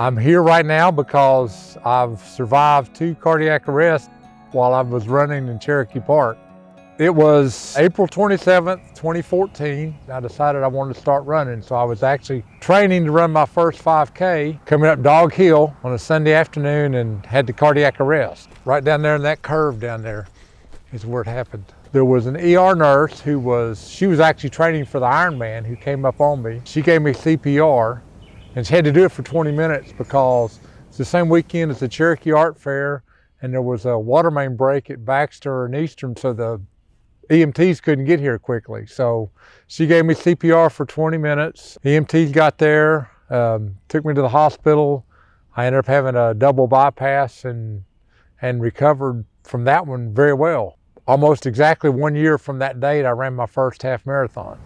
I'm here right now because I've survived 2 cardiac arrests while I was running in Cherokee Park. It was April 27th, 2014. I decided I wanted to start running, so I was actually training to run my first 5K, coming up Dog Hill on a Sunday afternoon and had the cardiac arrest. Right down there in that curve down there is where it happened. There was an ER nurse she was actually training for the Ironman who came up on me. She gave me CPR, and she had to do it for 20 minutes because it's the same weekend as the Cherokee Art Fair, and there was a water main break at Baxter and Eastern, so the EMTs couldn't get here quickly. So she gave me CPR for 20 minutes. EMTs got there, took me to the hospital. I ended up having a double bypass and recovered from that one very well. Almost exactly 1 year from that date, I ran my first half marathon.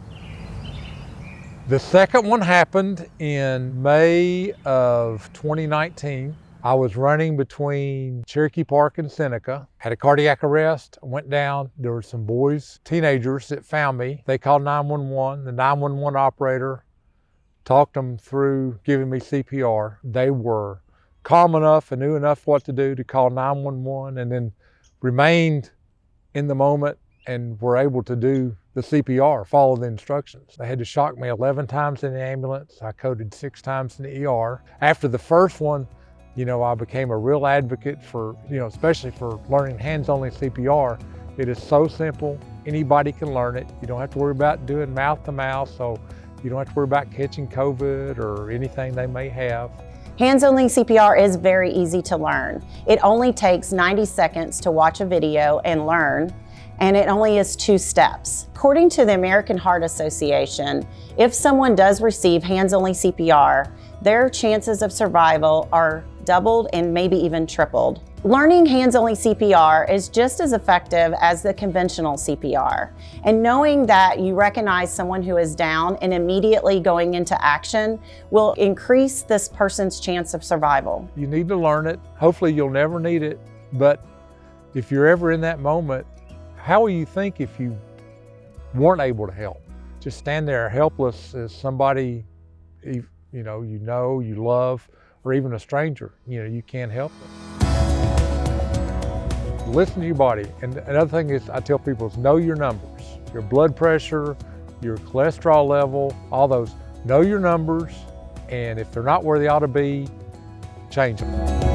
The second one happened in May of 2019. I was running between Cherokee Park and Seneca, had a cardiac arrest, went down. There were some boys, teenagers that found me. They called 911. The 911 operator talked them through giving me CPR. They were calm enough and knew enough what to do to call 911 and then remained in the moment and were able to do the CPR, follow the instructions. They had to shock me 11 times in the ambulance. I coded 6 times in the ER. After the first one, I became a real advocate for, especially for learning hands-only CPR. It is so simple, anybody can learn it. You don't have to worry about doing mouth-to-mouth, so you don't have to worry about catching COVID or anything they may have. Hands-only CPR is very easy to learn. It only takes 90 seconds to watch a video and learn, and it only is 2 steps. According to the American Heart Association, if someone does receive hands-only CPR, their chances of survival are doubled and maybe even tripled. Learning hands-only CPR is just as effective as the conventional CPR. And knowing that you recognize someone who is down and immediately going into action will increase this person's chance of survival. You need to learn it. Hopefully you'll never need it, but if you're ever in that moment, how will you think if you weren't able to help? Just stand there helpless as somebody you love, or even a stranger, you can't help them. Listen to your body. And another thing is I tell people is know your numbers, your blood pressure, your cholesterol level, all those. Know your numbers, and if they're not where they ought to be, change them.